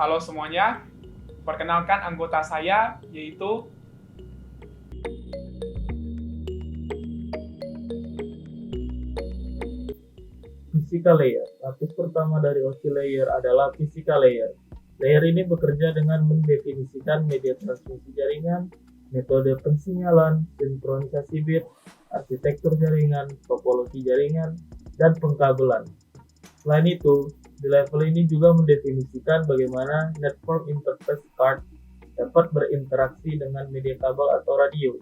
Halo semuanya, perkenalkan anggota saya yaitu Physical layer. Lapis pertama dari OSI layer adalah physical layer. Layer ini bekerja dengan mendefinisikan media transmisi jaringan, metode pensinyalan, sinkronisasi bit, arsitektur jaringan, topologi jaringan, dan pengkabelan. Selain itu, di level ini juga mendefinisikan bagaimana network interface card dapat berinteraksi dengan media kabel atau radio.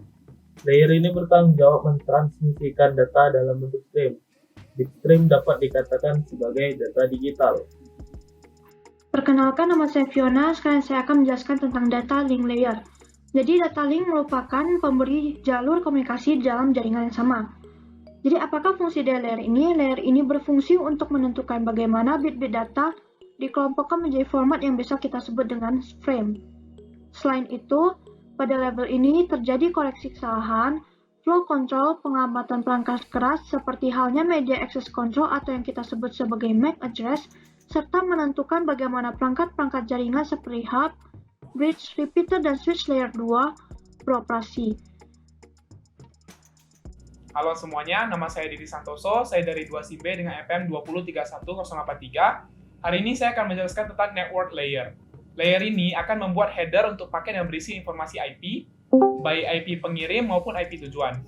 Layer ini bertanggung jawab mentransmisikan data dalam bentuk stream. Bitstream dapat dikatakan sebagai data digital. Perkenalkan, nama saya Fiona. Sekarang saya akan menjelaskan tentang data link layer. Jadi data link merupakan pemberi jalur komunikasi dalam jaringan yang sama. Jadi apakah fungsi dari layer ini? Layer ini berfungsi untuk menentukan bagaimana bit-bit data dikelompokkan menjadi format yang bisa kita sebut dengan frame. Selain itu, pada level ini terjadi koreksi kesalahan, flow control, pengamatan perangkat keras seperti halnya media access control atau yang kita sebut sebagai MAC address, serta menentukan bagaimana perangkat-perangkat jaringan seperti hub, bridge, repeater, dan switch layer 2 beroperasi. Halo semuanya, nama saya Didi Santoso, saya dari 2SIB dengan EPM 2031083. Hari ini saya akan menjelaskan tentang network layer. Layer ini akan membuat header untuk paket yang berisi informasi IP, baik IP pengirim maupun IP tujuan.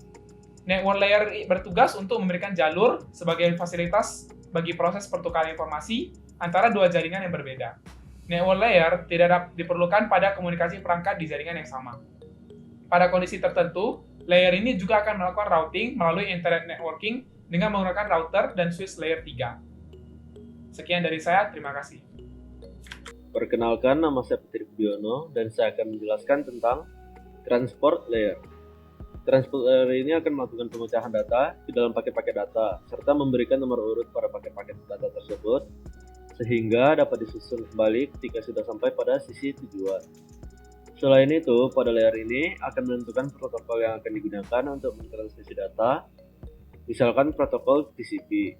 Network layer bertugas untuk memberikan jalur sebagai fasilitas bagi proses pertukaran informasi antara dua jaringan yang berbeda. Network layer tidak diperlukan pada komunikasi perangkat di jaringan yang sama. Pada kondisi tertentu, layer ini juga akan melakukan routing melalui internet networking dengan menggunakan router dan switch layer 3. Sekian dari saya, terima kasih. Perkenalkan, nama saya Petri Budiono dan saya akan menjelaskan tentang transport layer. Transport layer ini akan melakukan pemecahan data di dalam paket-paket data serta memberikan nomor urut pada paket-paket data tersebut sehingga dapat disusun kembali ketika sudah sampai pada sisi tujuan. Selain itu, pada layer ini akan menentukan protokol yang akan digunakan untuk mentransmisi data, misalkan protokol TCP.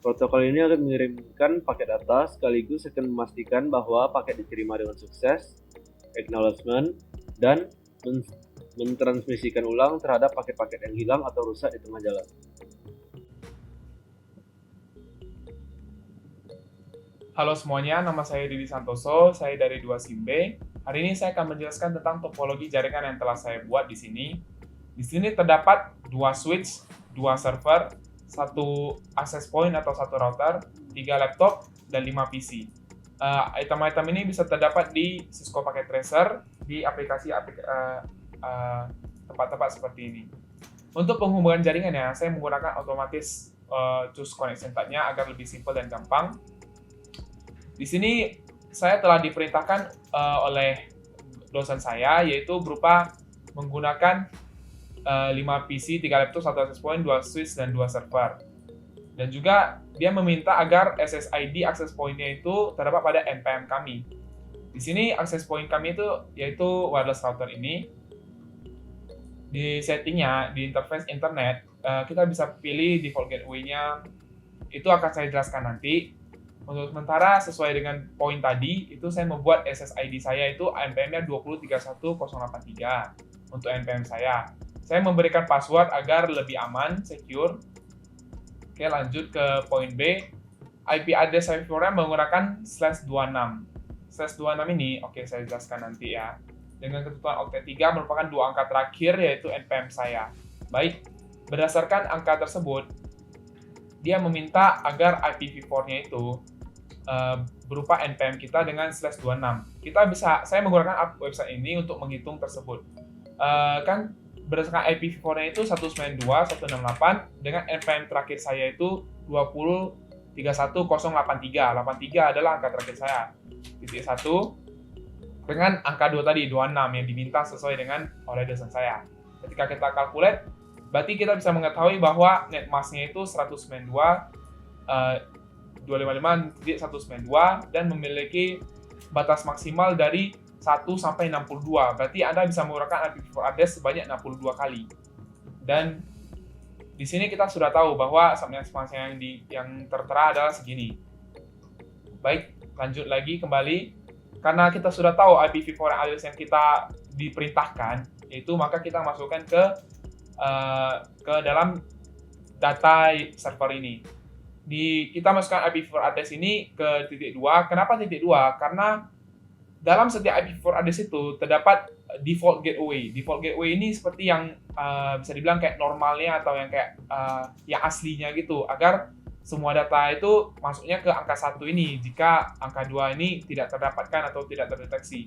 Protokol ini akan mengirimkan paket data sekaligus akan memastikan bahwa paket diterima dengan sukses, acknowledgement, dan mentransmisikan ulang terhadap paket-paket yang hilang atau rusak di tengah jalan. Halo semuanya, nama saya Didi Santoso, saya dari 2SIB. Hari ini saya akan menjelaskan tentang topologi jaringan yang telah saya buat di sini. Di sini terdapat 2 switch, 2 server, 1 access point atau 1 router, 3 laptop, dan 5 PC. Item-item ini bisa terdapat di Cisco Packet Tracer, di aplikasi tempat-tempat seperti ini. Untuk penghubungan jaringannya, saya menggunakan otomatis choose connection type-nya agar lebih simpel dan gampang. Di sini saya telah diperintahkan oleh dosen saya, yaitu berupa menggunakan 5 PC, 3 laptop, 1 access point, 2 switch, dan 2 server. Dan juga dia meminta agar SSID access point-nya itu terdapat pada NPM kami. Di sini access point kami itu yaitu wireless router ini. Di settingnya, di interface internet, kita bisa pilih default gateway-nya. Itu akan saya jelaskan nanti. Untuk sementara, sesuai dengan poin tadi, itu saya membuat SSID saya itu NPM-nya 2031083 untuk NPM saya. Saya memberikan password agar lebih aman, secure. Oke, lanjut ke poin B. IP address servernya menggunakan /26. /26 ini, oke saya jelaskan nanti ya. Dengan ketentuan oktet 3 merupakan 2 angka terakhir yaitu NPM saya. Baik, berdasarkan angka tersebut, dia meminta agar IPv4-nya itu berupa NPM kita dengan /26. Saya menggunakan website ini untuk menghitung tersebut. Kan berdasarkan IPv4-nya itu 192.168 dengan NPM terakhir saya itu 20.31.083. 83 adalah angka terakhir saya. Titik 1 dengan angka 2 tadi, 26 yang diminta sesuai dengan oleh dosen saya. Ketika kita calculate, berarti kita bisa mengetahui bahwa net mask-nya itu 192.255.192 dan memiliki batas maksimal dari 1 sampai 62. Berarti Anda bisa menggunakan IPv4 address sebanyak 62 kali. Dan di sini kita sudah tahu bahwa subnet expansion yang tertera adalah segini. Baik, lanjut lagi kembali. karena kita sudah tahu IPv4 address yang kita diperintahkan, yaitu maka kita masukkan ke dalam data server ini. Kita masukkan IPv4 address ini ke titik 2. Kenapa titik 2? Karena dalam setiap IPv4 address itu terdapat default gateway. Default gateway ini seperti yang bisa dibilang kayak normalnya atau yang kayak yang aslinya gitu, agar semua data itu masuknya ke angka 1 ini jika angka 2 ini tidak terdapatkan atau tidak terdeteksi.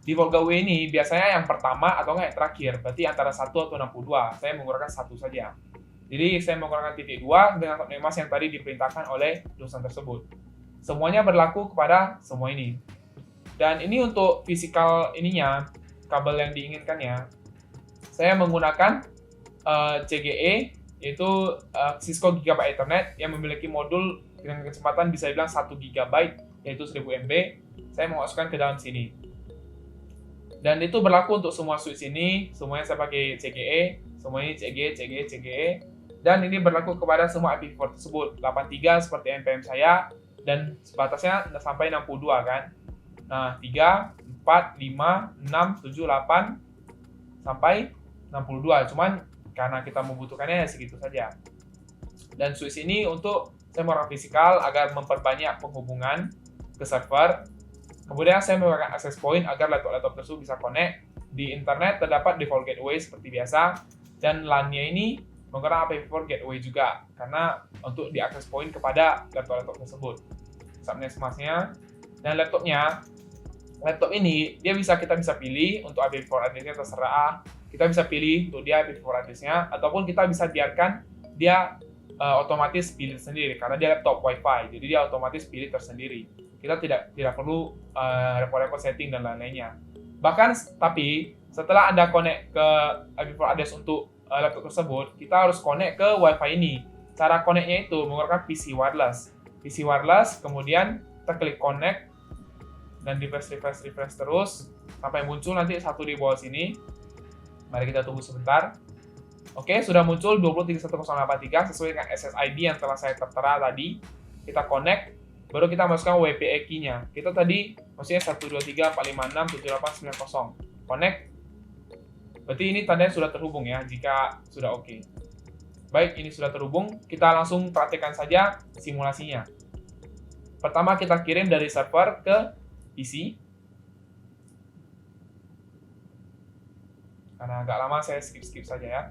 Default gateway ini biasanya yang pertama atau yang terakhir, berarti antara 1 atau 62. Saya menggunakan 1 saja. Jadi saya menggunakan titik 2 dengan subnet mask yang tadi diperintahkan oleh dosen tersebut. Semuanya berlaku kepada semua ini. Dan ini untuk physical ininya, kabel yang diinginkannya. Saya menggunakan CGE, yaitu Cisco Gigabyte Ethernet yang memiliki modul dengan kecepatan bisa dibilang 1 GB, yaitu 1000 MB. Saya memasukkan ke dalam sini. Dan itu berlaku untuk semua switch ini, semuanya saya pakai CGE, semua ini CGE. Dan ini berlaku kepada semua IPv4 tersebut, 83 seperti NPM saya, dan batasnya sampai 62 kan. Nah, 3, 4, 5, 6, 7, 8, sampai 62. Cuman karena kita membutuhkannya segitu saja. Dan switch ini untuk saya menggunakan fisikal agar memperbanyak penghubungan ke server. Kemudian saya menggunakan access point agar laptop-laptop tersebut bisa connect. Di internet terdapat default gateway seperti biasa. Dan LAN-nya ini menggunakan IPv4 gateway juga, karena untuk di access point kepada laptop-laptop tersebut. Subnet mask-nya dan laptop ini kita bisa pilih untuk IPv4 address-nya terserah. Kita bisa pilih untuk dia IPv4 address-nya, ataupun kita bisa biarkan dia otomatis pilih sendiri karena dia laptop WiFi, jadi dia otomatis pilih tersendiri. Kita tidak perlu repot-repot setting dan lain-lainnya. Bahkan tapi setelah Anda connect ke IPv4 address untuk laptop tersebut, kita harus connect ke WiFi ini. Cara connect-nya itu menggunakan PC wireless, kemudian kita klik connect dan refresh terus sampai muncul nanti satu di bawah sini. Mari kita tunggu sebentar. Oke, sudah muncul 20.31083 sesuai dengan SSID yang telah saya tertera tadi. Kita connect, baru kita masukkan WPA key-nya. Kita tadi maksudnya 123.456.7890. Connect. Berarti ini tandanya sudah terhubung ya, jika sudah oke. Baik, ini sudah terhubung. Kita langsung praktekkan saja simulasinya. Pertama kita kirim dari server ke PC. Karena agak lama saya skip saja ya.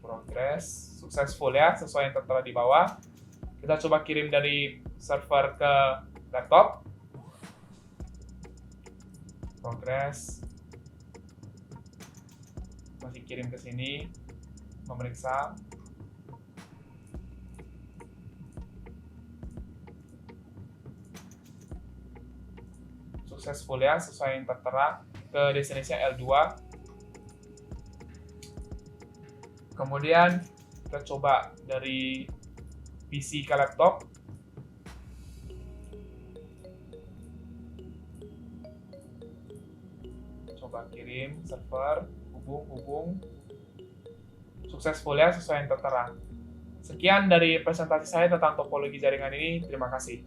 Progress successful ya, sesuai yang tertera di bawah. Kita coba kirim dari server ke laptop. Progress masih kirim ke sini, memeriksa. Successful ya, sesuai yang tertera. Ke destination L2. Kemudian kita coba dari PC ke laptop. Coba kirim server, hubung. Successful ya, sesuai yang tertera. Sekian dari presentasi saya tentang topologi jaringan ini. Terima kasih.